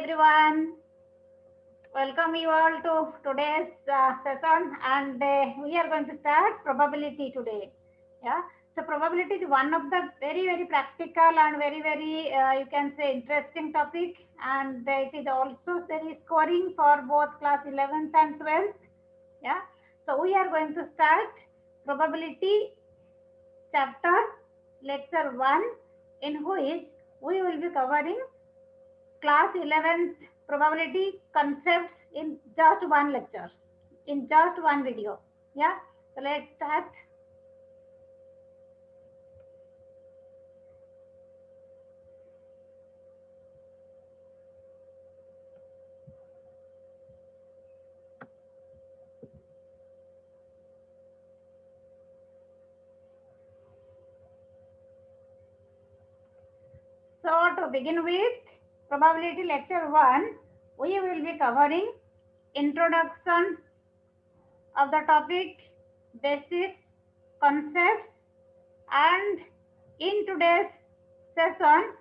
everyone. Welcome you all to today's session, and we are going to start probability today. Yeah. So probability is one of the very practical and very you can say interesting topic, and it is also very scoring for both class 11th and 12th. Yeah. So we are going to start probability chapter lecture 1, in which we will be covering class 11th probability concepts in just one lecture, in just one video. Yeah, so let's start. So to begin with, probability lecture 1, we will be covering introduction of the topic, basics, concepts, and in today's session,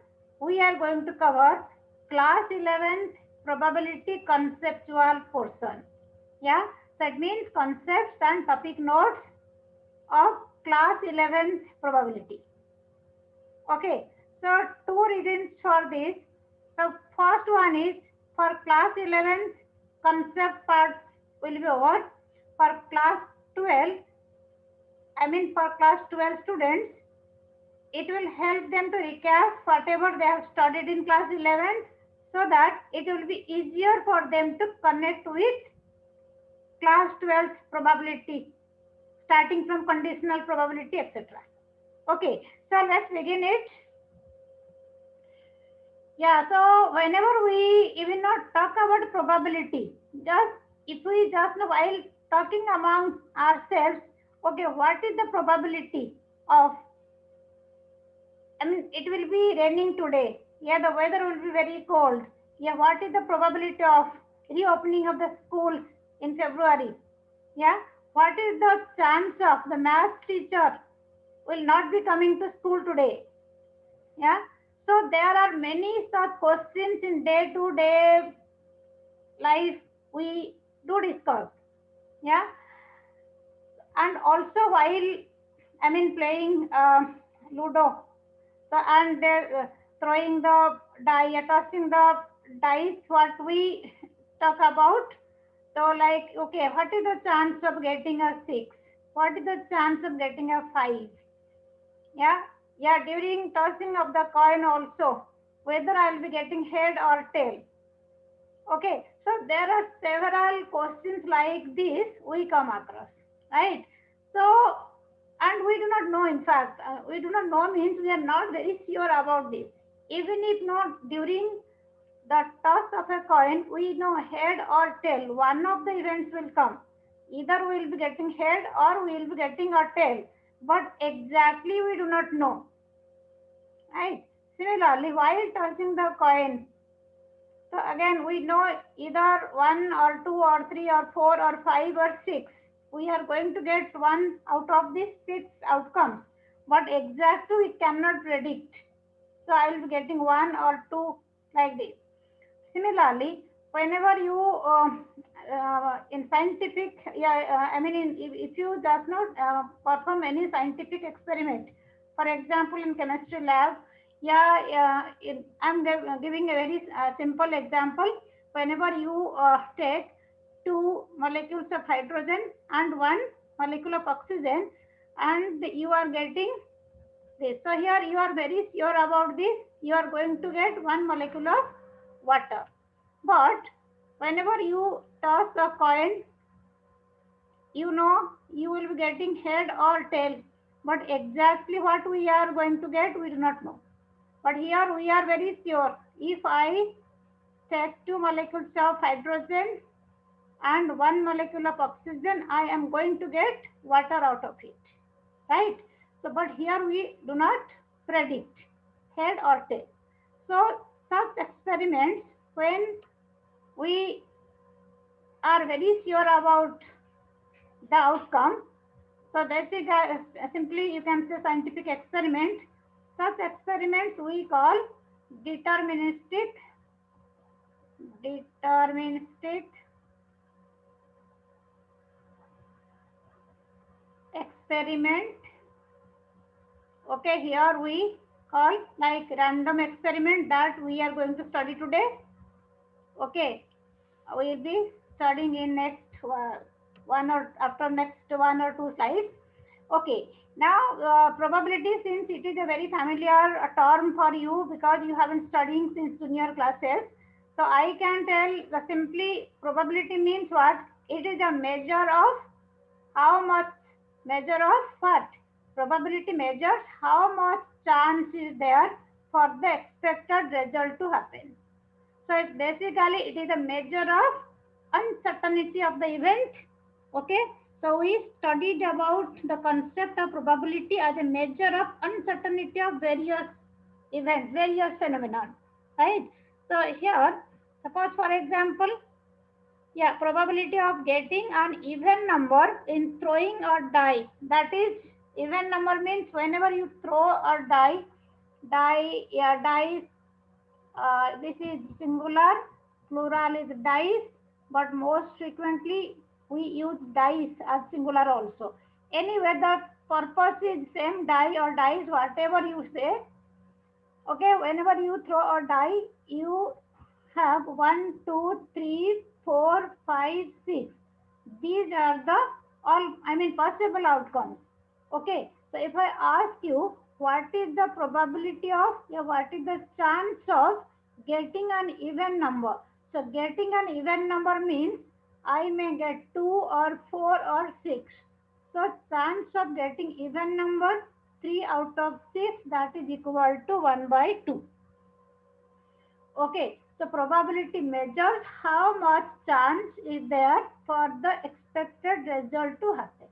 we are going to cover class 11th probability conceptual portion. Yeah, that means concepts and topic notes of class 11th probability. Okay, so two reasons for this. The first one is for class 11th concept parts will be over. For class 12, for class 12 students, it will help them to recap whatever they have studied in class 11th, so that it will be easier for them to connect with class 12th probability, starting from conditional probability, etc. Okay, so let's begin it. Yeah, so whenever we even not talk about probability, just if we just know while talking among ourselves, okay, what is the probability of, it will be raining today. Yeah, the weather will be very cold. Yeah, what is the probability of reopening of the schools in February? Yeah, what is the chance of the math teacher will not be coming to school today? Yeah, so there are many such questions in day to day life we do discuss. Yeah, and also while playing Ludo, so and throwing the die, tossing the dice, what we talk about. So like, okay, what is the chance of getting a 6? What is the chance of getting a 5? Yeah, yeah, during tossing of the coin also, whether I'll be getting head or tail. Okay, so there are several questions like this we come across, right? So, and we do not know, in fact, we do not know means we are not very sure about this. Even if not during the toss of a coin, we know head or tail, one of the events will come. Either we will be getting head or we will be getting a tail, but exactly we do not know, right? Similarly, while tossing the coin, so again, we know either 1 or 2 or 3 or 4 or 5 or 6. We are going to get one out of these 6 outcomes. But exactly we cannot predict. So I will be getting 1 or 2 like this. Similarly, whenever you in scientific, if you does not perform any scientific experiment, for example, in chemistry lab, I'm giving a very simple example. Whenever you take two molecules of hydrogen and one molecule of oxygen, and you are getting this. So here you are very sure about this. You are going to get one molecule of water. But whenever you toss a coin, you know you will be getting head or tail. But exactly what we are going to get, we do not know. But here we are very sure. If I take two molecules of hydrogen and one molecule of oxygen, I am going to get water out of it. Right? So, but here we do not predict head or tail. So, such experiments, when we are very sure about the outcome, so that is simply you can say scientific experiment. Such experiments we call deterministic deterministic experiment. Okay, here we call like random experiment that we are going to study today. Okay, we will be studying in next one or after next one or two slides. Okay, now probability, since it is a very familiar term for you because you have been studying since junior classes. So I can tell the simply probability means what? It is a measure of how much, measure of what? Probability measures how much chance is there for the expected result to happen. So it's basically it is a measure of uncertainty of the event. Okay. So we studied about the concept of probability as a measure of uncertainty of various events, various phenomena. Right. So here, suppose for example, yeah, probability of getting an even number in throwing a die. That is, even number means whenever you throw a die, this is singular, plural is dice, but most frequently we use dice as singular also. Anyway, the purpose is same, die or dice, whatever you say. Okay, whenever you throw a die, you have 1, 2, 3, 4, 5, 6. These are the all, I mean, possible outcomes. Okay, so if I ask you what is the probability of, yeah, what is the chance of getting an even number? So getting an even number means I may get 2 or 4 or 6. So chance of getting even number 3 out of 6, that is equal to 1 by 2. Okay, so probability measures how much chance is there for the expected result to happen.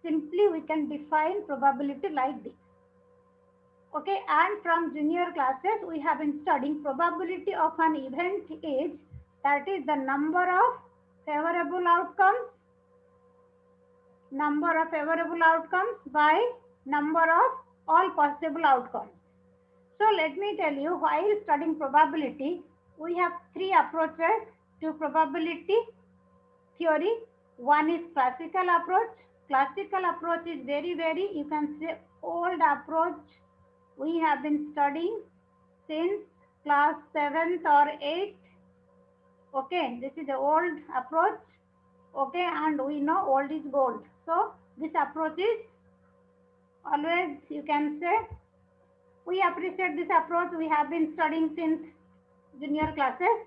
Simply we can define probability like this. Okay, and from junior classes we have been studying probability of an event is, that is the number of favorable outcomes, by number of all possible outcomes. So let me tell you, while studying probability, we have three approaches to probability theory. One is classical approach. Classical approach is very, you can say, old approach. We have been studying since class 7th or 8th. Okay, this is the old approach. Okay, and we know old is gold. So this approach is always, you can say, we appreciate this approach. We have been studying since junior classes.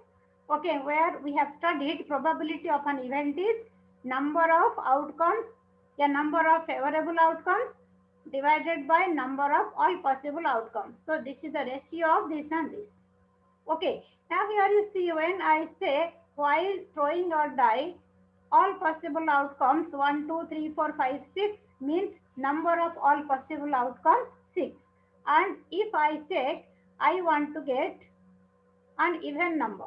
Okay, where we have studied probability of an event is number of outcomes, a number of favorable outcomes divided by number of all possible outcomes. So this is the ratio of this and this. Okay, now here you see when I say while throwing a die, all possible outcomes 1, 2, 3, 4, 5, 6 means number of all possible outcomes 6. And if I say I want to get an even number,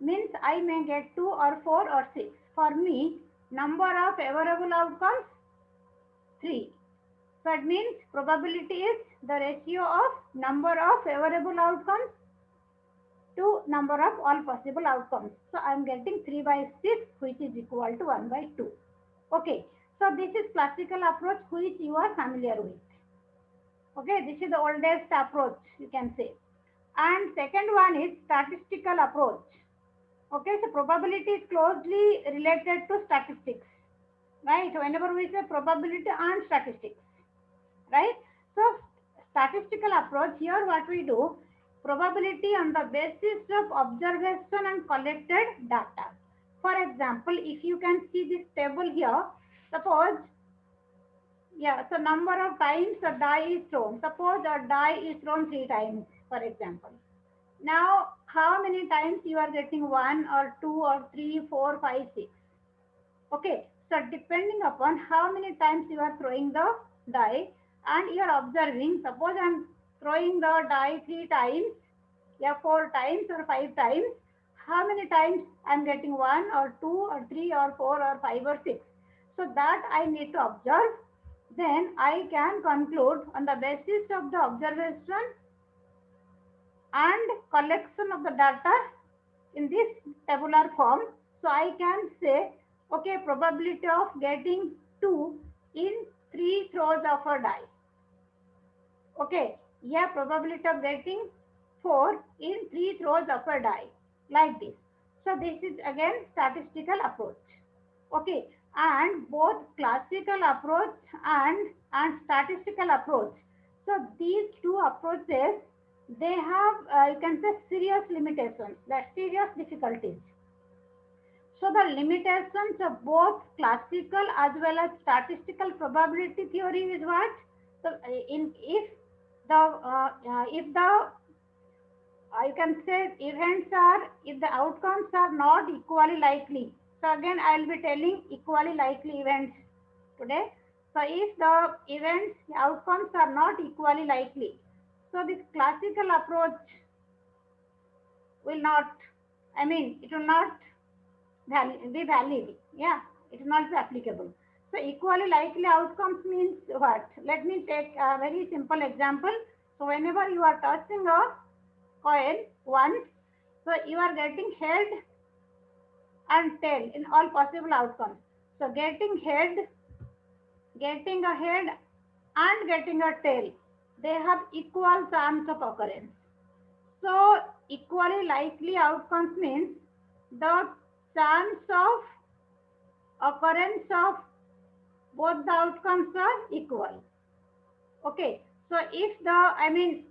means I may get 2 or 4 or 6. For me, number of favorable outcomes 3. So it means probability is the ratio of number of favorable outcomes to number of all possible outcomes. So I am getting 3 by 6, which is equal to 1 by 2. Okay, so this is classical approach which you are familiar with. Okay, this is the oldest approach, you can say. And second one is statistical approach. Okay, so probability is closely related to statistics, right? Whenever we say probability and statistics, right? So statistical approach, here what we do, probability on the basis of observation and collected data. For example, if you can see this table here, suppose, yeah, so number of times a die is thrown. Suppose a die is thrown 3 times, for example. Now, how many times you are getting 1 or 2 or 3, 4, 5, 6? Okay, so depending upon how many times you are throwing the die and you are observing, suppose I am throwing the die 3 times, yeah, 4 times or 5 times, how many times I am getting 1 or 2 or 3 or 4 or 5 or 6? So that I need to observe. Then I can conclude on the basis of the observation and collection of the data, in this tabular form. So I can say, okay, probability of getting 2 in 3 throws of a die. Okay, yeah, probability of getting 4 in 3 throws of a die, like this. So this is again statistical approach. Okay, and both classical approach and statistical approach. So these two approaches, they have you can say serious limitations, like serious difficulties. So the limitations of both classical as well as statistical probability theory is what? So in if the you can say events are, if the outcomes are not equally likely. So again I will be telling equally likely events today. So if the events outcomes are not equally likely, so this classical approach will not, I mean it will not be valid. Yeah, it will not be applicable. So equally likely outcomes means what? Let me take a very simple example. So whenever you are tossing a coin once, so you are getting head and tail in all possible outcomes. So getting a head and getting a tail, they have equal chance of occurrence. So equally likely outcomes means the chance of occurrence of both the outcomes are equal. Okay, so if the, I mean,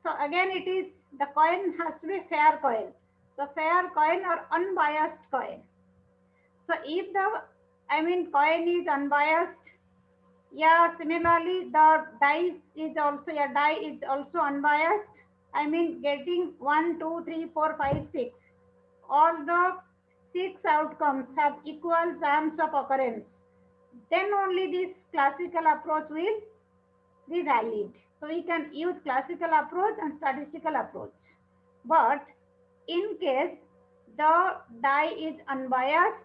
so again it is, the coin has to be fair coin. So fair coin or unbiased coin. So if the, I mean, coin is unbiased, yeah, similarly the die is also, yeah, die is also unbiased. I mean getting 1, 2, 3, 4, 5, 6. All the 6 outcomes have equal chance of occurrence. Then only this classical approach will be valid. So we can use classical approach and statistical approach. But in case the die is unbiased,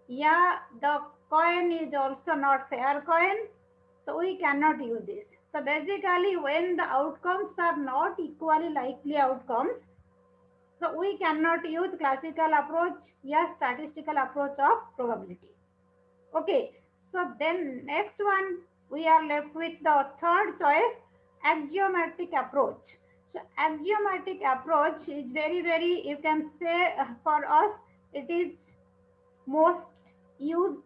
yeah, the coin is also not fair coin, so we cannot use this. So basically when the outcomes are not equally likely outcomes, so we cannot use classical approach, yeah, statistical approach of probability. Okay, so then next one we are left with the third choice, axiomatic approach. So axiomatic approach is very, you can say for us it is most used,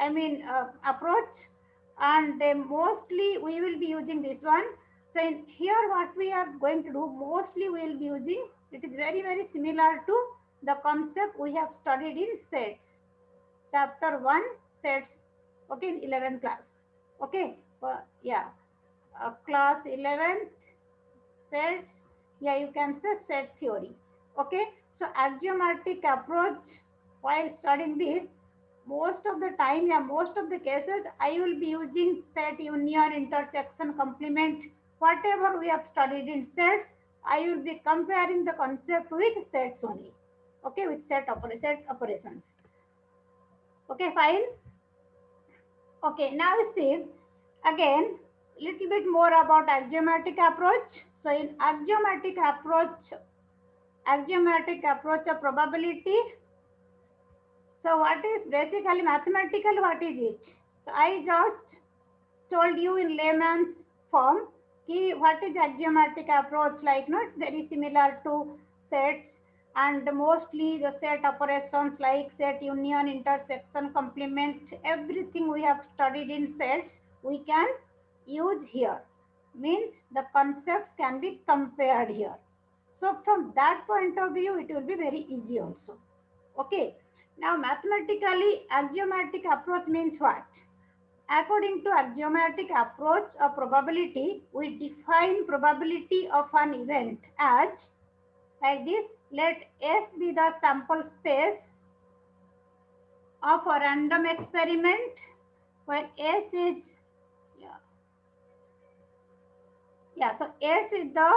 I mean approach, and mostly we will be using this one. So in here what we are going to do, mostly we will be using, it is very similar to the concept we have studied in sets. Chapter 1 sets, okay, in 11th class. Okay, yeah, class 11th sets, yeah, you can say set theory. Okay, so axiomatic approach, while studying this, most of the time, yeah, most of the cases, I will be using set, union, intersection, complement, whatever we have studied in sets, I will be comparing the concept with sets only. Okay, with set operations. Okay, fine. Okay, now see again little bit more about axiomatic approach. So in axiomatic approach of probability. So what is basically mathematical? What is it? So I just told you in layman's form ki what is axiomatic approach, like, no, it's very similar to sets, and mostly the set operations like set, union, intersection, complement, everything we have studied in sets we can use here, means the concepts can be compared here. So from that point of view it will be very easy also. Okay, now mathematically axiomatic approach means what? According to axiomatic approach of probability, we define probability of an event as, like this, let S be the sample space of a random experiment where S is, yeah, yeah, so S is the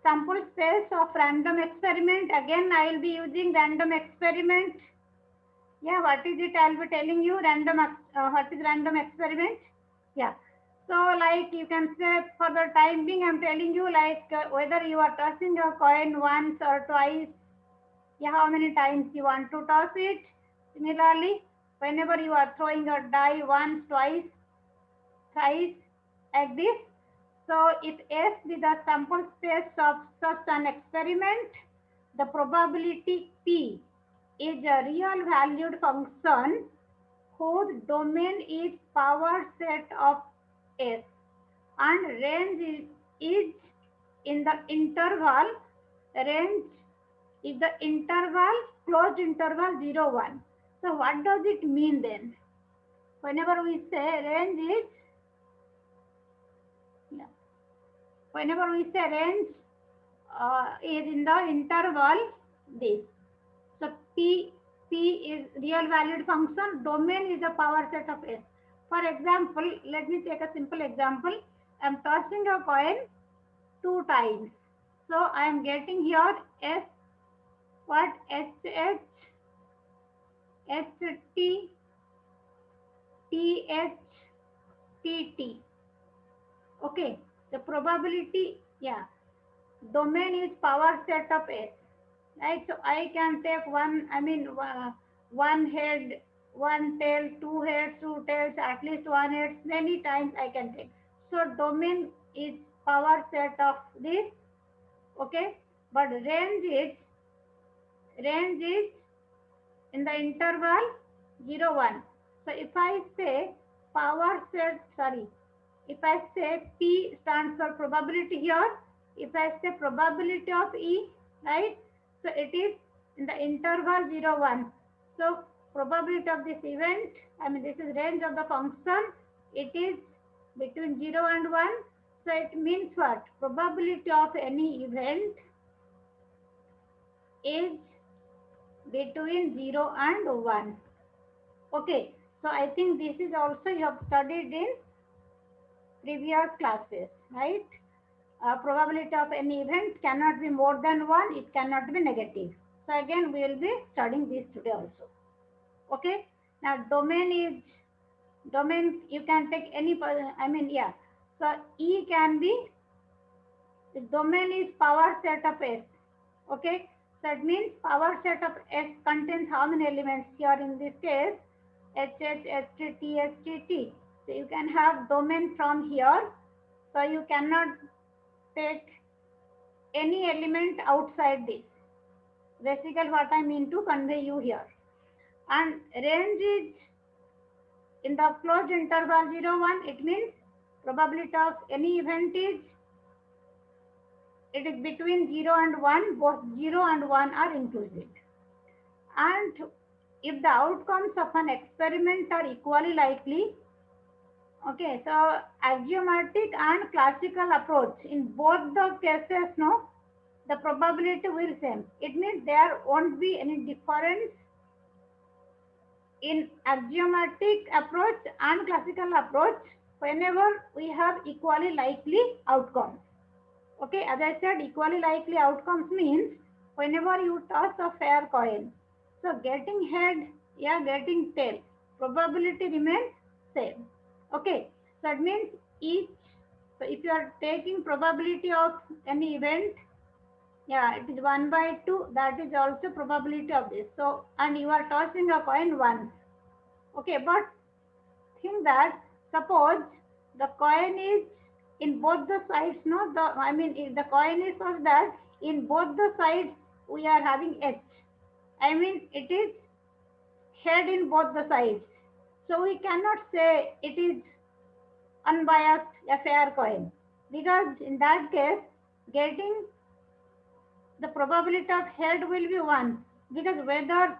sample space of random experiment. Again, I will be using random experiment. Yeah, what is it? I will be telling you random, what is random experiment? Yeah. So like you can say for the time being, I'm telling you like whether you are tossing a coin once or twice, Yeah, how many times you want to toss it. Similarly, whenever you are throwing a die once, twice, thrice, like this. So if S be the sample space of such an experiment, the probability P is a real valued function whose domain is power set of S and range is in the interval range is the interval closed interval 0 1. So what does it mean then? Whenever we say range is, yeah, whenever we say range is in the interval this. So P is real valued function, domain is the power set of S. For example, let me take a simple example. I am tossing a coin 2 times. So I am getting here S what H T T H T T. Okay, the probability, yeah, domain is power set of S, right? So I can take one head, one tail, two heads, two tails, at least one head, many times I can take. So domain is power set of this, okay? But range is in the interval 0 1. So if I say power set, sorry, if I say P stands for probability here, if I say probability of E, right? So it is in the interval 0 1. So probability of this event, this is range of the function, it is between 0 and 1. So it means what? Probability of any event is between 0 and 1. Okay, so I think this is also you have studied in previous classes, right? Probability of any event cannot be more than 1, it cannot be negative. So again, we will be studying this today also. Okay, now domain, you can take any, yeah. So E can be, the domain is power set of S. Okay, so it means power set of S contains how many elements here in this case? H, T, T, H, T, T. So you can have domain from here. So you cannot take any element outside this. Basically what I mean to convey you here. And range is in the closed interval 0 1. It means probability of any event is, it is between 0 and 1. Both 0 and 1 are included. And if the outcomes of an experiment are equally likely, okay, so axiomatic and classical approach, in both the cases, no, the probability will same. It means there won't be any difference in axiomatic approach and classical approach whenever we have equally likely outcomes. Okay, as I said, equally likely outcomes means whenever you toss a fair coin, so getting head, yeah, getting tail, probability remains same. Okay, so that means each, so if you are taking probability of any event, yeah, it is 1 by 2, that is also probability of this. So, and you are tossing a coin once. Okay, but think that suppose the coin is in both the sides, no, if the coin is such that in both the sides we are having H. It is head in both the sides. So we cannot say it is unbiased, a fair coin, because in that case, getting the probability of head will be 1, because whether,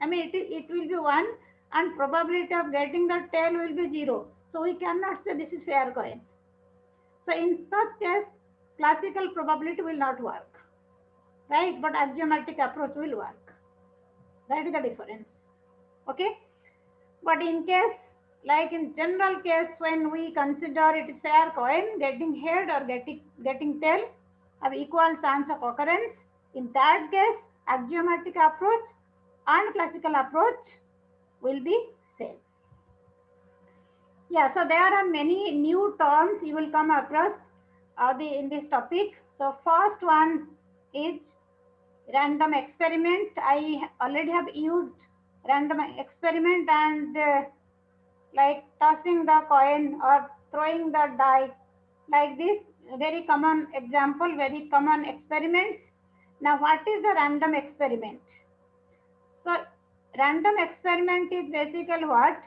it will be 1 and probability of getting the tail will be 0. So we cannot say this is fair coin. So in such case, classical probability will not work, right? But axiomatic approach will work. That is the difference. Okay. But in case, like in general case, when we consider it is fair coin, getting head or getting tail have equal chance of occurrence. In that case, axiomatic approach and classical approach will be same. Yeah, so there are many new terms you will come across in this topic. So first one is Random experiment, I already have used random experiment and like tossing the coin or throwing the die, like this, very common example, very common experiments. Now what is the random experiment? So random experiment is basically what?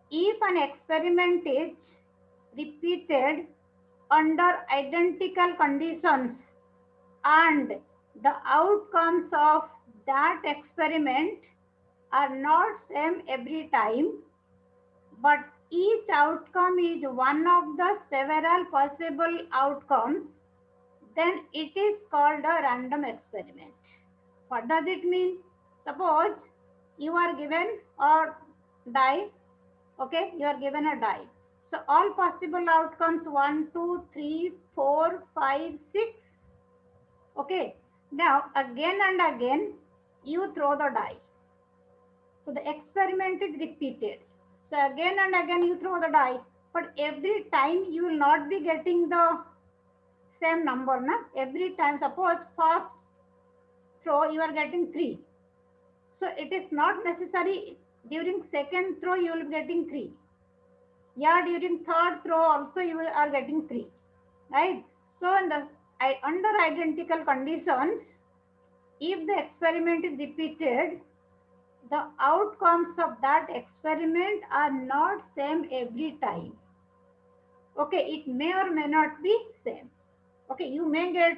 If an experiment is repeated under identical conditions and the outcomes of that experiment are not same every time, but each outcome is one of the several possible outcomes, then it is called a random experiment. What does it mean? Suppose you are given a die, okay, you are given a die. So all possible outcomes 1, 2, 3, 4, 5, 6. Okay, now again and again you throw the die. So the experiment is repeated. So again and again you throw the die, but every time you will not be getting the same number. Na? Every time, suppose first throw you are getting 3. So it is not necessary during second throw you will be getting 3. Yeah, during third throw also you are getting 3. Right? So in the under identical conditions, if the experiment is repeated, the outcomes of that experiment are not same every time. Okay, it may or may not be same. Okay, you may get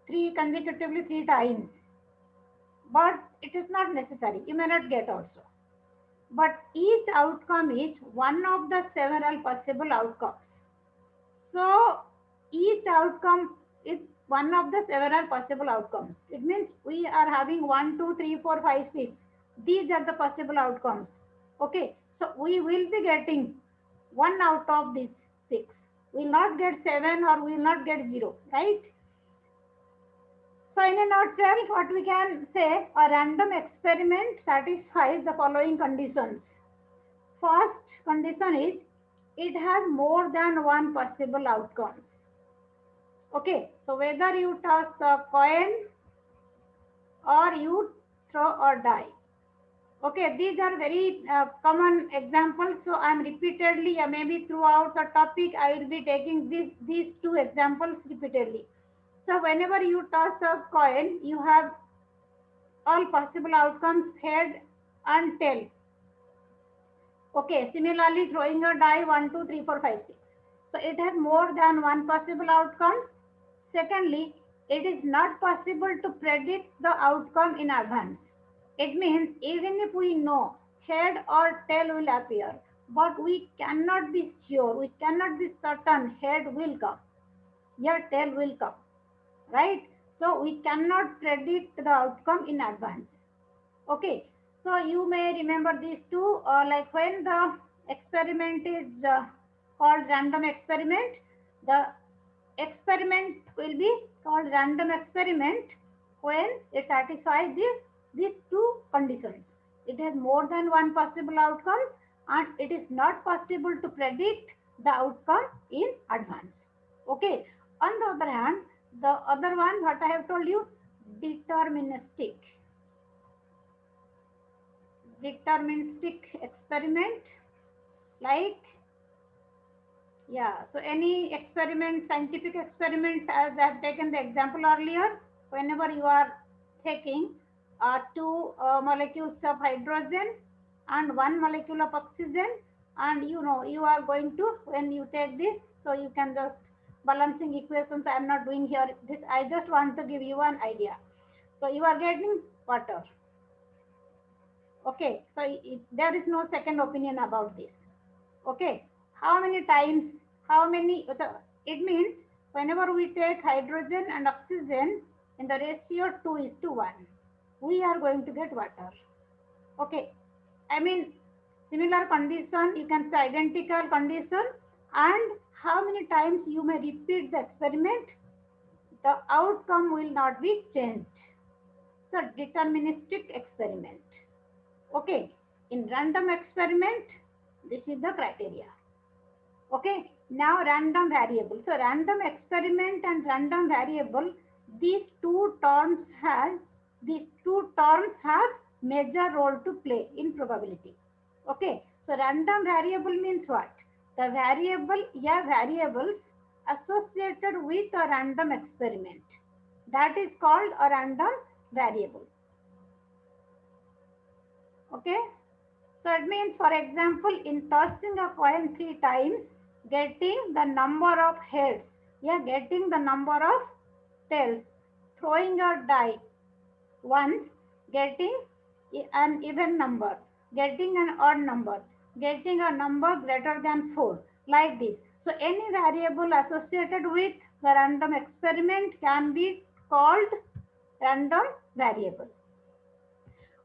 3 consecutively 3 times, but it is not necessary. You may not get also. But each outcome is one of the several possible outcomes. So each outcome is one of the several possible outcomes. It means we are having 1, 2, 3, 4, 5, 6. These are the possible outcomes. Okay, so we will be getting 1 out of these 6. We will not get 7 or we will not get 0, right? So in a nutshell, what we can say, a random experiment satisfies the following conditions. First condition is it has more than one possible outcome. Okay, so whether you toss a coin or you throw a die. Okay, these are very common examples. So I am repeatedly, maybe throughout the topic, I will be taking these 2 examples repeatedly. So whenever you toss a coin, you have all possible outcomes, head and tail. Okay, similarly throwing a die 1, 2, 3, 4, 5, 6. So it has more than one possible outcome. Secondly, it is not possible to predict the outcome in advance. It means even if we know head or tail will appear, but we cannot be sure, we cannot be certain head will come, your tail will come, right? So we cannot predict the outcome in advance. Okay, so you may remember these 2, like when the experiment is called random experiment, the experiment will be called random experiment when it satisfies these 2 conditions. It has more than one possible outcome and it is not possible to predict the outcome in advance. Okay, on the other hand, the other one, what I have told you, deterministic experiment, like, yeah, so any experiment, scientific experiment, as I have taken the example earlier, whenever you are taking 2 molecules of hydrogen and 1 molecule of oxygen, and you know you are going to, when you take this, so you can just balancing equations I am not doing here. This I just want to give you an idea. So you are getting water. Okay, so there is no second opinion about this. Okay, how many times, how many, it means whenever we take hydrogen and oxygen in the ratio 2:1, we are going to get water. Okay, I mean similar condition, you can say identical condition, and how many times you may repeat the experiment, the outcome will not be changed. So deterministic experiment. Okay, in random experiment, this is the criteria. Okay, now random variable. So random experiment and random variable, these two terms has major role to play in probability. Okay, so random variable means what? The variables associated with a random experiment, that is called a random variable. Okay, so it means, for example, in tossing a coin 3 times, getting the number of heads, getting the number of tails, throwing a die once, getting an even number, getting an odd number, getting a number greater than 4, like this. So any variable associated with the random experiment can be called random variable.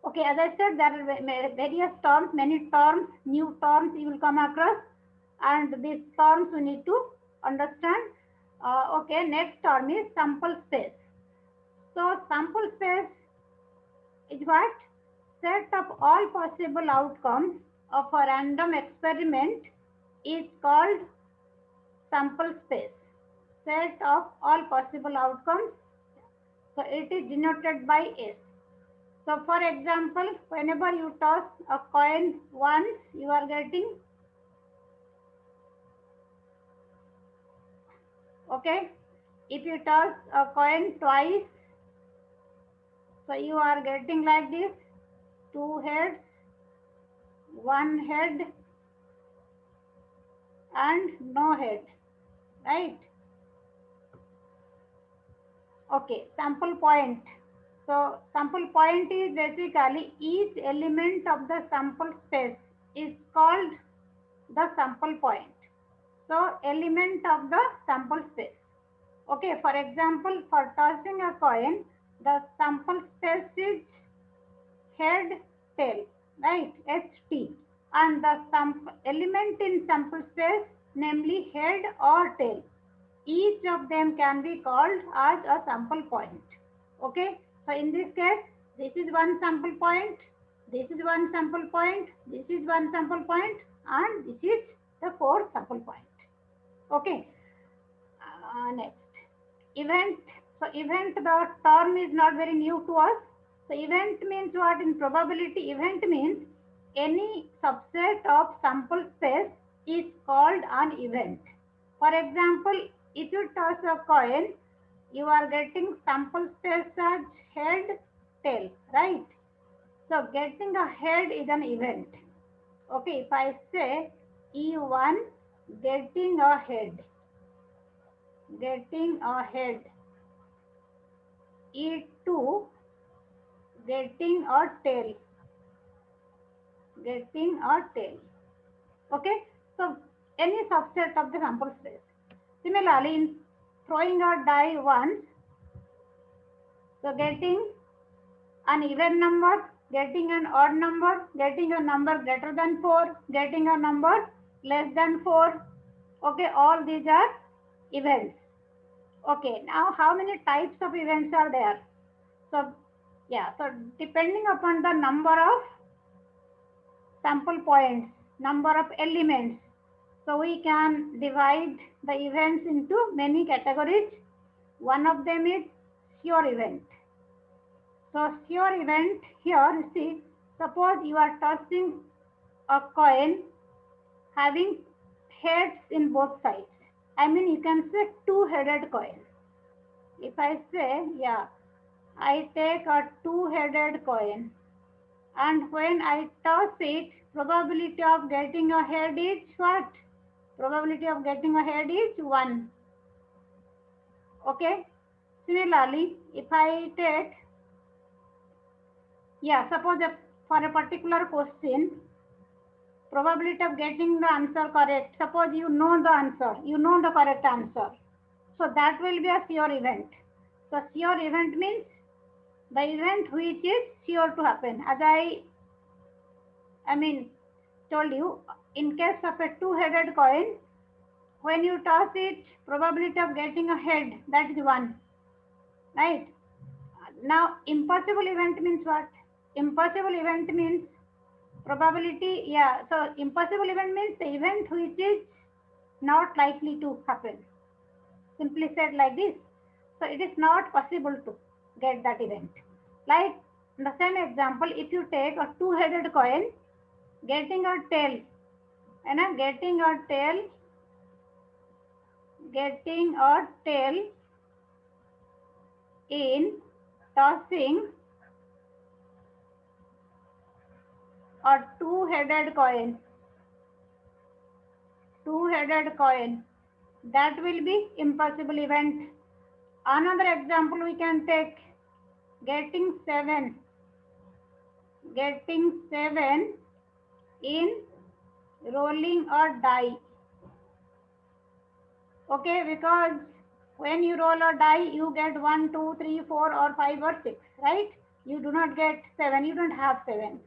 Okay, as I said, there are various terms, many terms, new terms you will come across, and these terms we need to understand. Okay, next term is sample space. So sample space is what? Set of all possible outcomes of a random experiment is called sample space. Set of all possible outcomes. So it is denoted by S. So for example, whenever you toss a coin once, you are getting, okay, if you toss a coin twice, so you are getting like this, 2 heads, 1 head, and no head, right? Okay, sample point. So sample point is basically each element of the sample space is called the sample point. So element of the sample space. Okay, for example, for tossing a coin, the sample space is head, tail, right? HT. And the element in sample space, namely head or tail, each of them can be called as a sample point. Okay, so in this case, this is one sample point, this is one sample point, this is one sample point, and this is the fourth sample point. Okay, next, event. So event, the term is not very new to us. So event means what? In probability, event means any subset of sample space is called an event. For example, if you toss a coin, you are getting sample space as head, tail, right? So getting a head is an event. Okay, if I say E1 getting a head, E2 getting a tail, okay, so any subset of the sample space. Similarly, in throwing a die once, so getting an even number, getting an odd number, getting a number greater than 4, getting a number less than 4, okay, all these are events. Okay, now how many types of events are there? So so depending upon the number of sample points, number of elements, so we can divide the events into many categories. One of them is sure event. So sure event here, see, suppose you are tossing a coin having heads in both sides. I mean, you can say two-headed coin. If I say, I take a two-headed coin, and when I toss it, probability of getting a head is what? Probability of getting a head is 1. Okay. Similarly, if I take, suppose for a particular question, probability of getting the answer correct, suppose you know the answer, you know the correct answer. So that will be a sure event. So sure event means the event which is sure to happen. As I told you, in case of a two-headed coin, when you toss it, probability of getting a head, that is 1, right? Now, impossible event means what? Impossible event means probability, so impossible event means the event which is not likely to happen. Simply said like this. So it is not possible to get that event. Like in the same example, if you take a two-headed coin, getting a tail, and getting a tail in tossing a two-headed coin, that will be impossible event. Another example we can take, getting seven in rolling a die. Okay, because when you roll a die, you get 1, 2, 3, 4, or 5 or 6, right? You do not get 7, you don't have 7.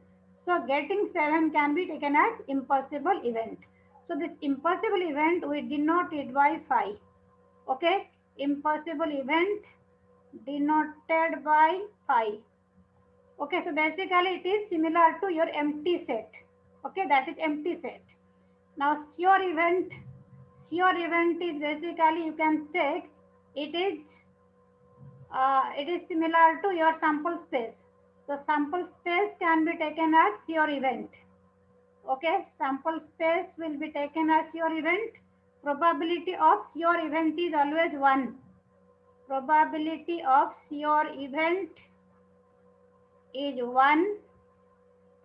So getting 7 can be taken as impossible event. So this impossible event we denote it by phi. Okay, impossible event denoted by phi. Okay, so basically it is similar to your empty set. Okay, that is empty set. Now sure event is basically, you can take it is similar to your sample space. So sample space can be taken as your event. Okay, sample space will be taken as your event. Probability of your event is always 1. Probability of your event is 1.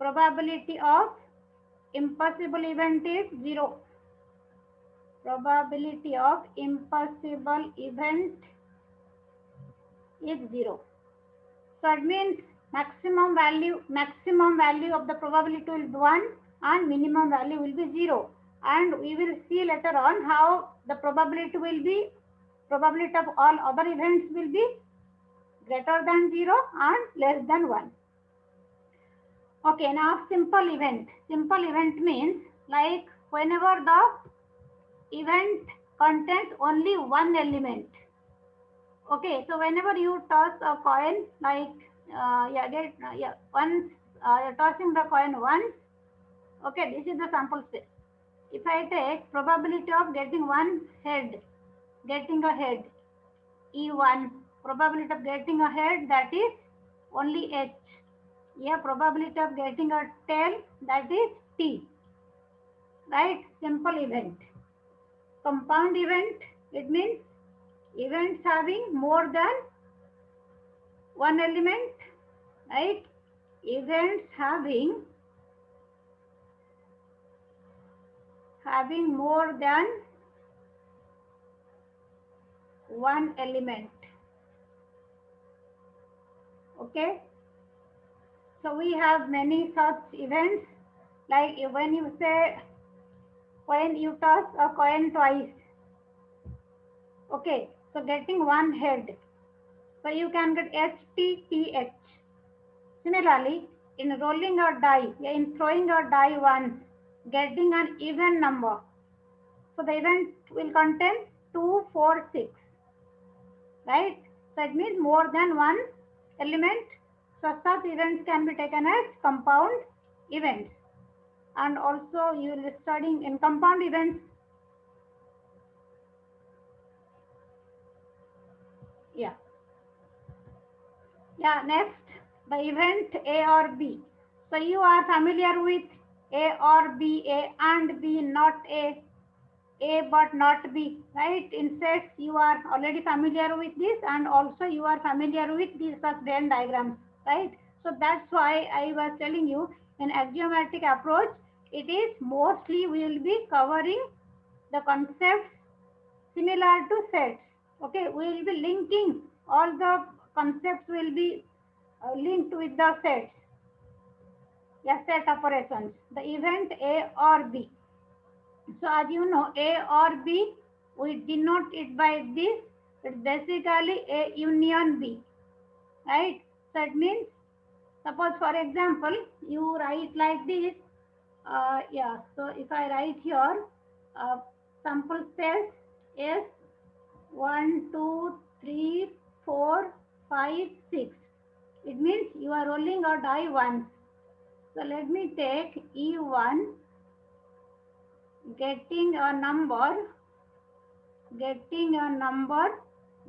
Probability of impossible event is 0. Probability of impossible event is 0. So it means maximum value of the probability will be 1 and minimum value will be 0. And we will see later on how the probability of all other events will be greater than 0 and less than 1. Okay, now simple event. Simple event means like whenever the event contains only one element. Okay, so whenever you toss a coin, like once you're tossing the coin once. Okay, this is the sample space. If I take probability of getting a head, E1, probability of getting a head, that is only H. Yeah, probability of getting a tail, that is T. Right? Simple event. Compound event, it means events having more than one element, right? Events having more than one element. Okay, so we have many such events, like when you toss a coin twice. Okay, so getting one head, so you can get HTTH. Similarly, in rolling a die, in throwing a die once, getting an even number. So the event will contain 2, 4, 6. Right? So it means more than one element. So such events can be taken as compound events. And also you will be studying in compound events. Yeah. Yeah, next, the event A or B. So you are familiar with A or B, A and B, not A but not B, right? In sets, you are already familiar with this, and also you are familiar with these such Venn diagrams, right? So that's why I was telling you, in axiomatic approach, it is mostly we will be covering the concepts similar to sets. Okay, we will be linking all the concepts will be linked with the sets. Yeah, set operations. The event A or B. So as you know, A or B, we denote it by this. It's basically A union B, right? So it means, suppose for example, you write like this. Yeah, so if I write here, sample space is 1, 2, 3, 4, 5, 6. It means you are rolling a die once. So let me take E1, getting a number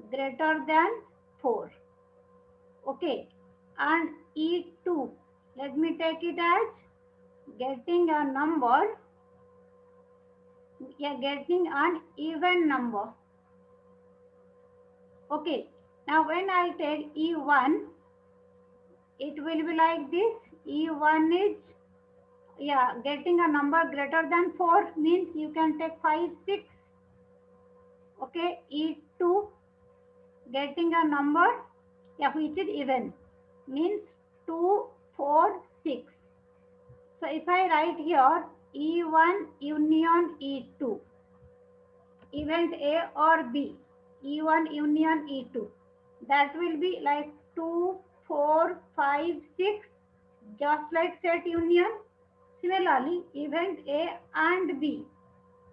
greater than 4. Okay, and E2, let me take it as getting a number, yeah, getting an even number. Okay, now when I take E1, it will be like this. E1 is, yeah, getting a number greater than 4 means you can take 5, 6. Okay, E2, getting a number, yeah, which is even, means 2, 4, 6. So if I write here E1 union E2, event A or B, E1 union E2, that will be like 2, 4, 5, 6, just like set union. Similarly, event A and B.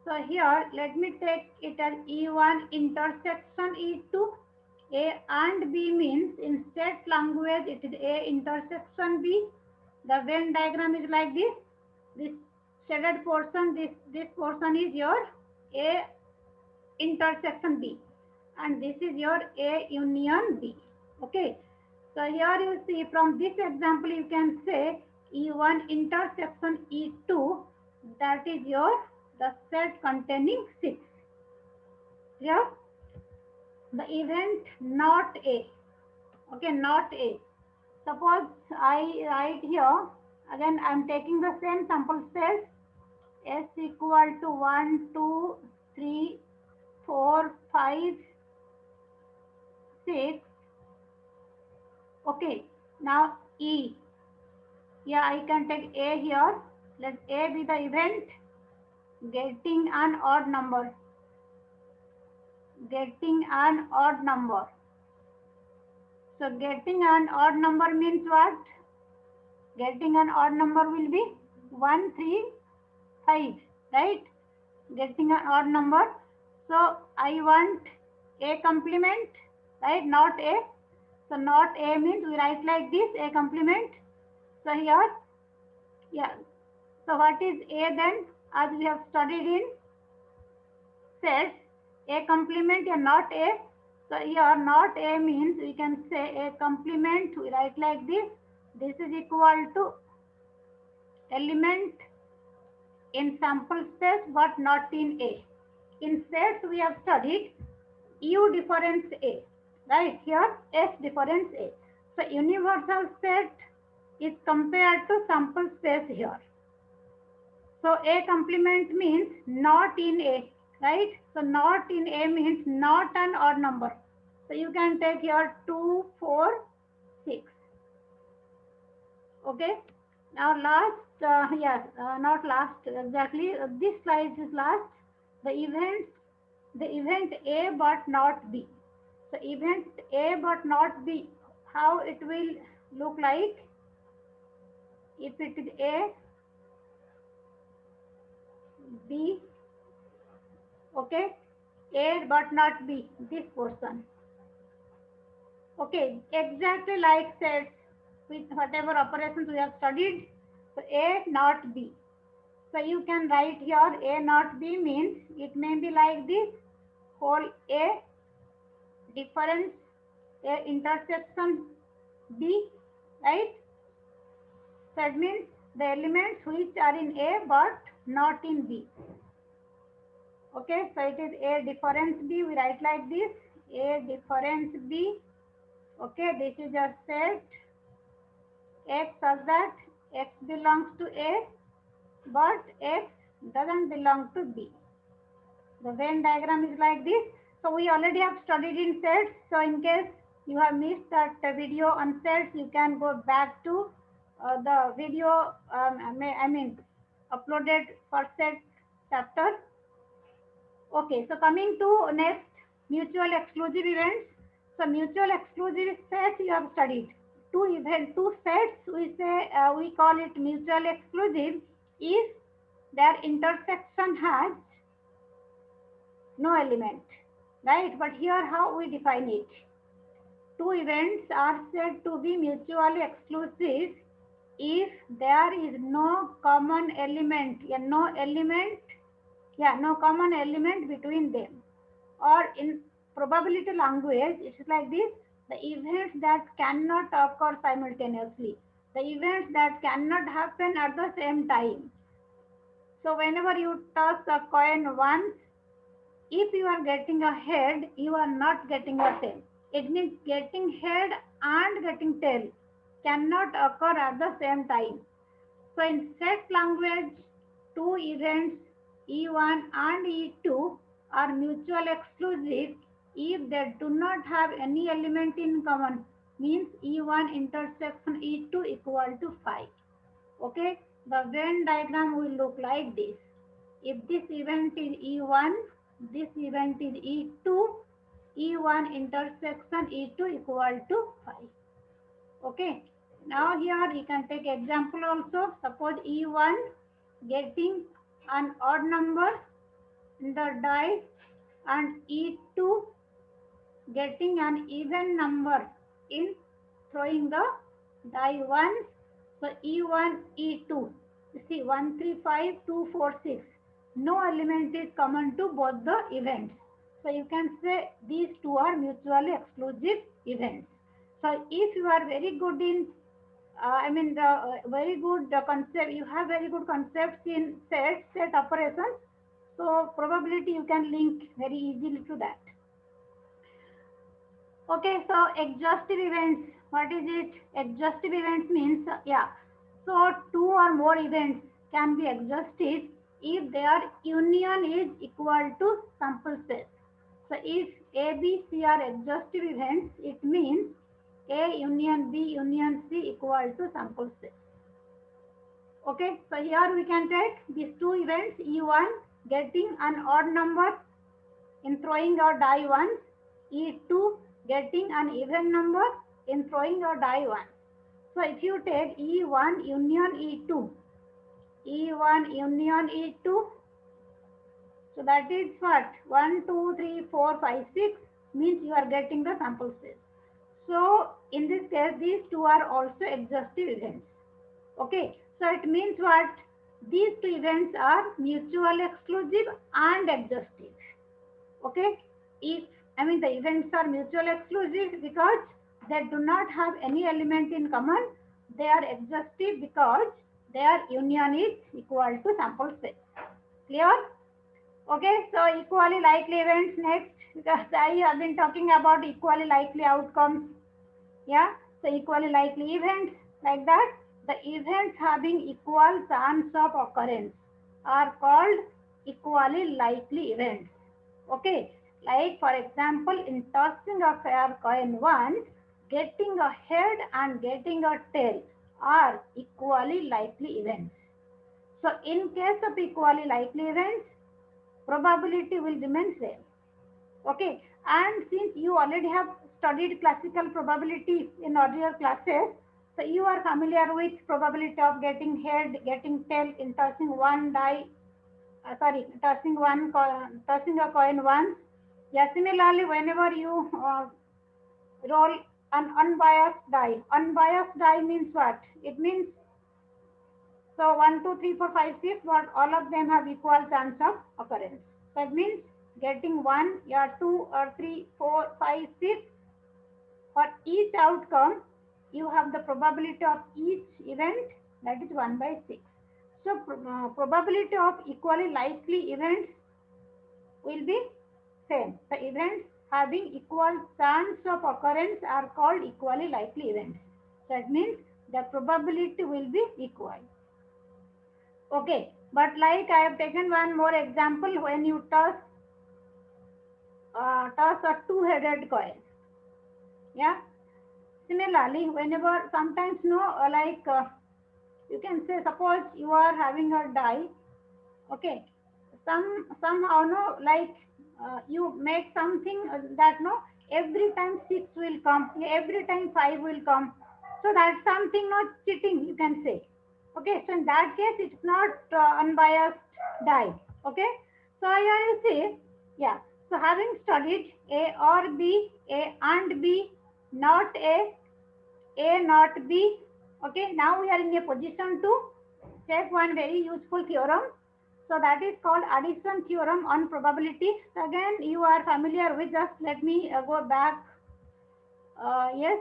So here, let me take it as E1 intersection E2. A and B means in set language it is A intersection B. The Venn diagram is like this. This shaded portion, this portion is your A intersection B, and this is your A union B. Okay. So here you see from this example you can say E1 intersection E2, that is your the set containing 6. Here the event not A. Okay, not A. Suppose I write here, again I am taking the same sample space, S equal to 1, 2, 3, 4, 5, 6. Okay, now E. Yeah, I can take A here. Let A be the event getting an odd number. Getting an odd number. So getting an odd number means what? Getting an odd number will be 1, 3, 5, right? Getting an odd number. So I want A complement, right? Not A. So not A means we write like this, A complement. So here, yeah. So what is A then? As we have studied in sets, A complement and not A. So here not A means we can say A complement, we write like this. This is equal to element in sample space but not in A. In sets we have studied U difference A, right? Here S difference A. So universal set is compared to sample space here. So A complement means not in A, right? So not in A means not an odd number. So you can take here 2, 4, 6. Okay. Now last, yes, not last exactly. This slide is last. The event A but not B. So event A but not B. How it will look like? If it is A, B, okay, A but not B. This portion. Okay, exactly like sets with whatever operations we have studied. So A not B. So you can write here A not B means it may be like this, whole A difference A intersection B, right? So that means the elements which are in A but not in B. Okay, so it is A difference B, we write like this, A difference B. Okay, this is a set X such that X belongs to A but X doesn't belong to B. The Venn diagram is like this. So we already have studied in sets. So in case you have missed that video on sets, you can go back to the video, I mean, uploaded for set chapter. Okay, so coming to next, mutual exclusive events. So mutual exclusive sets you have studied. Two sets we say we call it mutual exclusive if their intersection has no element, right? But here how we define it. Two events are said to be mutually exclusive if there is no common element, no common element between them, or in probability language, it's like this: the events that cannot occur simultaneously, the events that cannot happen at the same time. So whenever you toss a coin once, if you are getting a head, you are not getting a tail. It means getting head and getting tail cannot occur at the same time. So in set language, two events E1 and E2 are mutual exclusive if they do not have any element in common. Means E1 intersection E2 equal to phi. Okay, the Venn diagram will look like this. If this event is E1, this event is E2, E1 intersection E2 equal to phi. Okay, now here you can take example also. Suppose E1 getting an odd number in the die and E2 getting an even number in throwing the die once. So E1, E2, you see 1, 3, 5, 2, 4, 6. No element is common to both the events. So you can say these two are mutually exclusive events. So if you are very good in, the very good concept, you have very good concepts in set operations. So probability you can link very easily to that. Okay, so exhaustive events. What is it? Exhaustive events means, yeah. So two or more events can be exhaustive if their union is equal to sample space. So if A, B, C are exhaustive events, it means A union B union C equal to sample space. Okay, so here we can take these two events, E1 getting an odd number in throwing a die once, E2 getting an even number in throwing a die once. So if you take E1 union E2, E1 union E2, so that is what? 1, 2, 3, 4, 5, 6 means you are getting the sample space. So in this case, these two are also exhaustive events. Okay, so it means what? These two events are mutually exclusive and exhaustive. Okay, if the events are mutually exclusive because they do not have any element in common. They are exhaustive because their union is equal to sample space. Clear? Okay, so equally likely events next, because I have been talking about equally likely outcomes. Yeah, so equally likely events, like that, the events having equal chance of occurrence are called equally likely events. Okay, like for example, in tossing a fair coin once, getting a head and getting a tail are equally likely events. So in case of equally likely events, probability will remain same. Okay, and since you already have studied classical probability in earlier classes, so you are familiar with probability of getting head, getting tail in tossing one die, tossing a coin once. Yeah, similarly, whenever you roll an unbiased die means what? It means, so 1, 2, 3, 4, 5, 6, but all of them have equal chance of occurrence. That means getting 1, yeah, 2 or 3, 4, 5, 6, for each outcome, you have the probability of each event, that is 1 by 6. So probability of equally likely events will be same. The events having equal chance of occurrence are called equally likely events. That means the probability will be equal. Okay, but like I have taken one more example, when you toss a two-headed coin. Yeah. Similarly, whenever sometimes you can say, suppose you are having a die. Okay, somehow you make something that every time 6 will come, every time 5 will come. So that's something not cheating, you can say. Okay, so in that case it's not unbiased die. Okay, so here you see, yeah. So having studied A or B, A and B, not A not B. Okay, now we are in a position to check one very useful theorem. So that is called addition theorem on probability. So again, you are familiar with, just let me go back. Yes,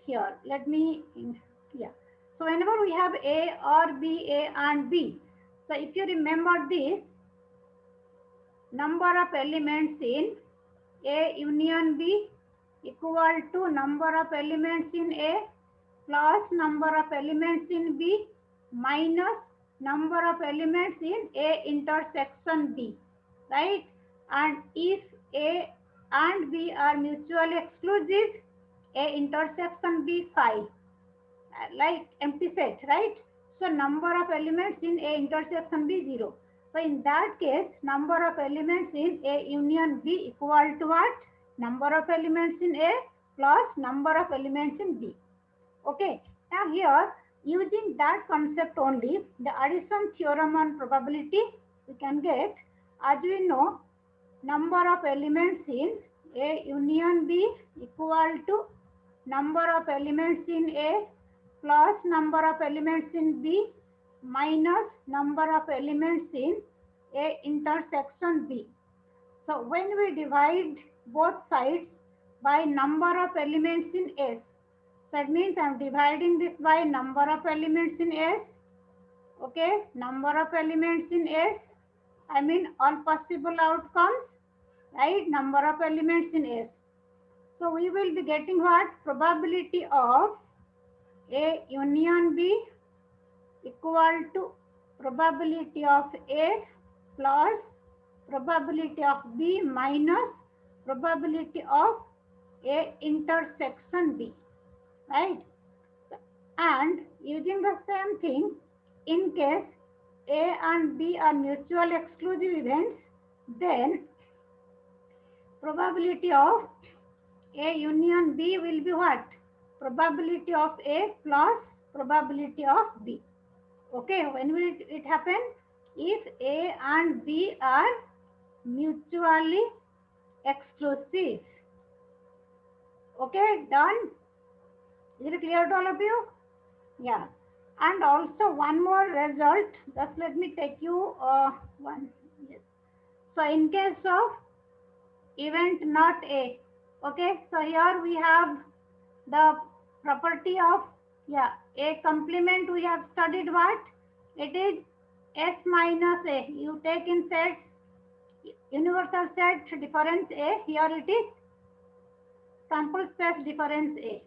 here. Let me, yeah. So whenever we have A or B, A and B. So if you remember this, number of elements in A union B equal to number of elements in A plus number of elements in B minus number of elements in A intersection B, right? And if A and B are mutually exclusive, A intersection B phi, like empty set, right? So number of elements in A intersection B 0. So in that case, number of elements in A union B equal to what? Number of elements in A plus number of elements in B. Okay. Now here, using that concept only, the addition theorem on probability, we can get, as we know, number of elements in A union B equal to number of elements in A plus number of elements in B minus number of elements in A intersection B. So when we divide both sides by number of elements in S, that means I am dividing this by number of elements in S. Okay, number of elements in S, I mean all possible outcomes, right? Number of elements in S. So we will be getting what? Probability of A union B equal to probability of A plus probability of B minus probability of A intersection B, right? And using the same thing, in case A and B are mutually exclusive events, then probability of A union B will be what? Probability of A plus probability of B. Okay, when will it happen? If A and B are mutually exclusive. Okay, done? Is it clear to all of you? Yeah. And also one more result. Just let me take you one. Yes. So in case of event not A, okay, so here we have the property of, yeah, A complement. We have studied what? It is S minus A. You take in set, universal set difference A. Here it is sample space difference A.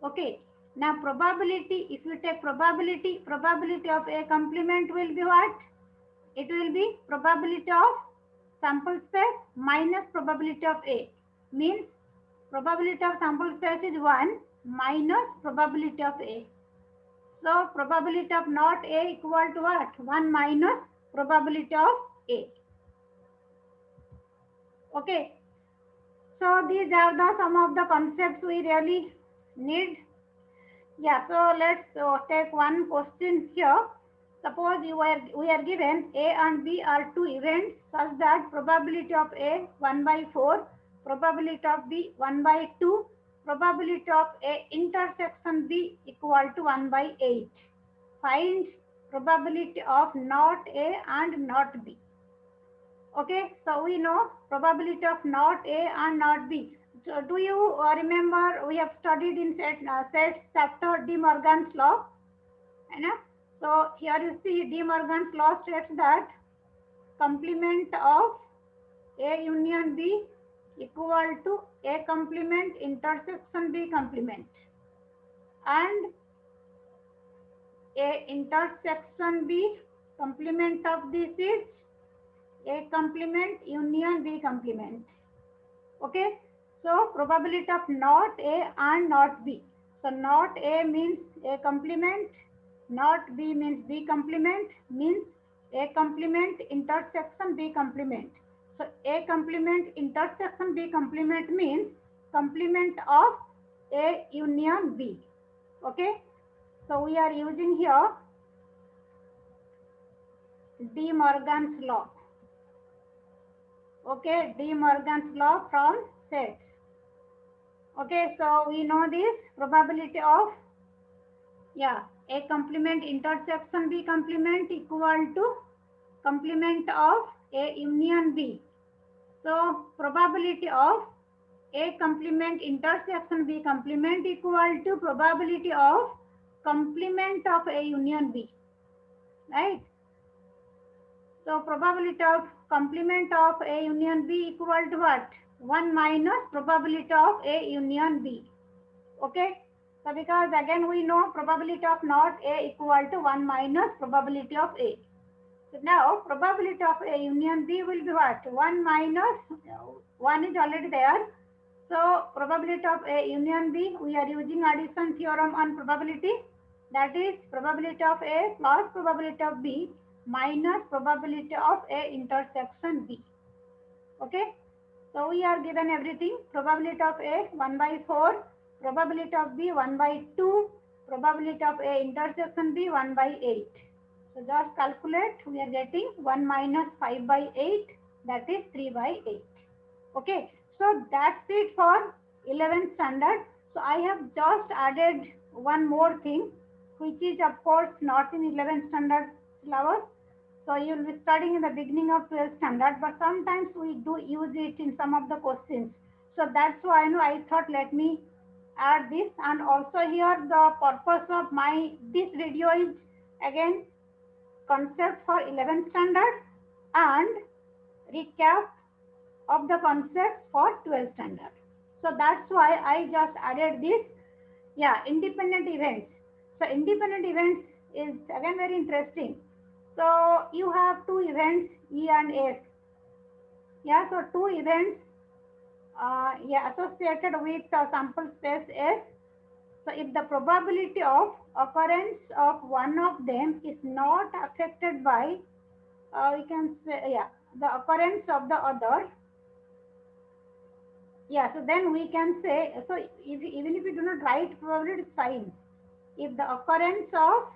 Okay. Now probability, if you take probability of A complement will be what? It will be probability of sample space minus probability of A. Means probability of sample space is 1 minus probability of A. So probability of not A equal to what? 1 minus probability of A. Okay. So these are the some of the concepts we really need. Yeah, so let's take one question here. Suppose we are given A and B are two events such that probability of A 1 by 4, probability of B 1 by 2, probability of A intersection B equal to 1 by 8. Find probability of not A and not B. Okay, so we know probability of not A and not B. So do you remember we have studied in set chapter De Morgan's law? So here you see De Morgan's law states that complement of A union B equal to A complement intersection B complement, and A intersection B complement of this is A complement union B complement. Okay, so probability of not A and not B. So not A means A complement, not B means B complement, means A complement intersection B complement. So A complement intersection B complement means complement of A union B. Okay, so we are using here De Morgan's law. Okay, De Morgan's law from sets. Okay, so we know this probability of, yeah, A complement intersection B complement equal to complement of A union B. So probability of A complement intersection B complement equal to probability of complement of A union B, right? So probability of complement of A union B equal to what? 1 minus probability of A union B. Okay. So because again we know probability of not A equal to 1 minus probability of A. So now probability of A union B will be what? 1 minus 1 is already there. So probability of A union B, we are using addition theorem on probability. That is probability of A plus probability of B minus probability of A intersection B. Okay. So we are given everything. Probability of A 1 by 4, probability of B 1 by 2, probability of A intersection B 1 by 8. So just calculate, we are getting 1 minus 5 by 8, that is 3 by 8. Okay, so that's it for 11th standard. So I have just added one more thing, which is of course not in 11th standard syllabus. So you will be studying in the beginning of 12th standard, but sometimes we do use it in some of the questions. So that's why I thought let me add this. And also here the purpose of this video is again concept for 11th standard and recap of the concept for 12th standard. So that's why I just added this. Yeah, independent events. So independent events is again very interesting. So you have two events E and F. Yeah, so two events associated with sample space S. So if the probability of occurrence of one of them is not affected by, we can say, the occurrence of the other. Yeah, so then we can say, so even if we do not write probability, it's fine. If the occurrence of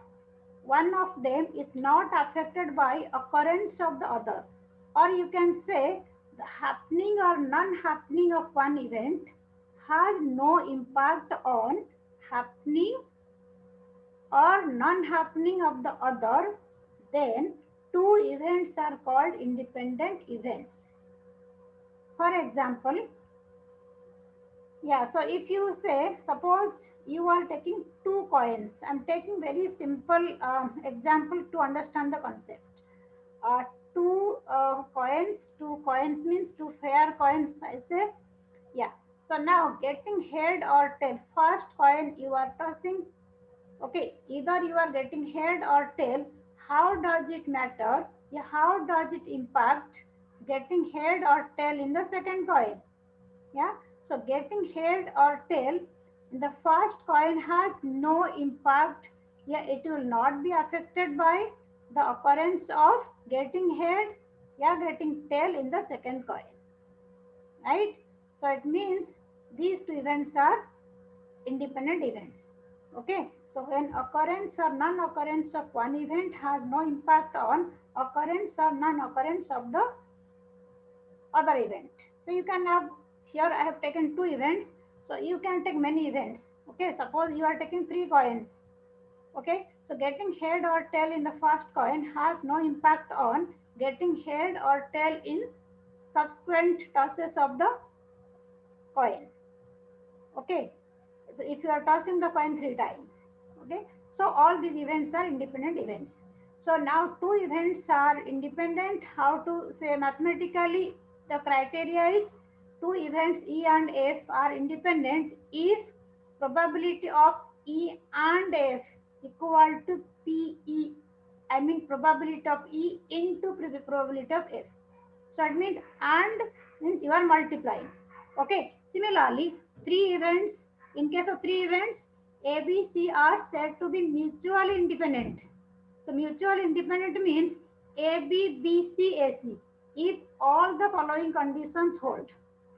one of them is not affected by occurrence of the other, or you can say the happening or non-happening of one event has no impact on happening or non-happening of the other, then two events are called independent events. For example, so if you say, suppose you are taking two coins. I'm taking very simple example to understand the concept. Two coins means two fair coins, I say. Yeah. So now getting head or tail, first coin you are tossing. Okay, either you are getting head or tail. How does it matter? Yeah, how does it impact getting head or tail in the second coin? Yeah. So getting head or tail in the first coin has no impact. Yeah, it will not be affected by the occurrence of getting head, getting tail in the second coin. Right? So it means these two events are independent events. Okay. So when occurrence or non-occurrence of one event has no impact on occurrence or non-occurrence of the other event. So you can have, here I have taken two events. So you can take many events. Okay, suppose you are taking three coins. Okay, so getting head or tail in the first coin has no impact on getting head or tail in subsequent tosses of the coin. Okay, so if you are tossing the coin three times. Okay, so all these events are independent events. So now two events are independent. How to say mathematically? The criteria is two events E and F are independent if probability of E and F equal to PE. I mean probability of E into probability of F. So it means and means you are multiplying. Okay. Similarly, three events, in case of three events, A, B, C are said to be mutually independent. So mutually independent means A, B, B, C, A, C. If all the following conditions hold.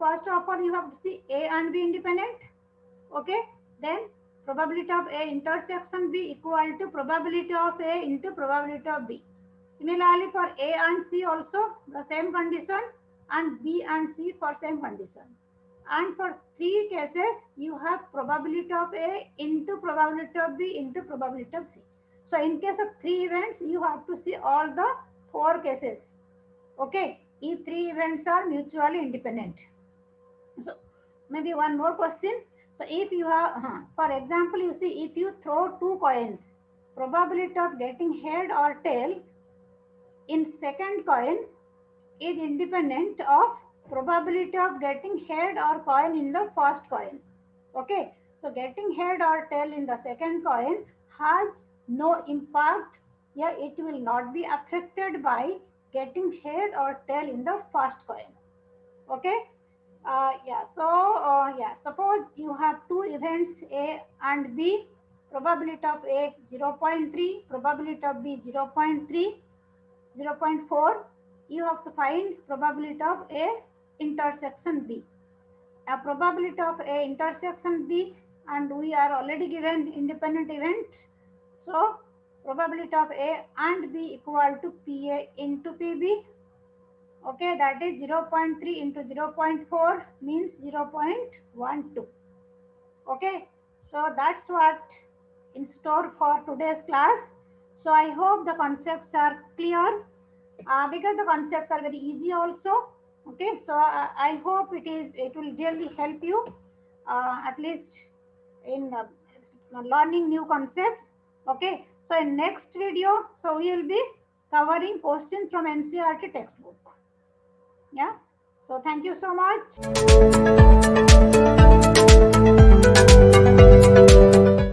First of all, you have to see A and B independent. Okay. Then probability of A intersection B equal to probability of A into probability of B. Similarly, for A and C also the same condition, and B and C for same condition. And for three cases, you have probability of A into probability of B into probability of C. So in case of three events, you have to see all the 4 cases. Okay, if 3 events are mutually independent. So maybe one more question. So if you have, for example, you see if you throw two coins, probability of getting head or tail in second coin is independent of probability of getting head or coin in the first coin. Okay, so getting head or tail in the second coin has no impact. Yeah, it will not be affected by getting head or tail in the first coin. Okay, yeah, suppose you have two events A and B, probability of A 0.3, probability of B 0.3, 0.4. You have to find probability of A intersection B. A probability of A intersection B, and we are already given independent event. So probability of A and B equal to PA into PB. Okay, that is 0.3 into 0.4 means 0.12. Okay, so that's what in store for today's class. So I hope the concepts are clear, because the concepts are very easy also. Okay, so I hope it will really help you, at least in learning new concepts. Okay, so in next video, so we will be covering questions from NCERT textbook. Yeah, so thank you so much.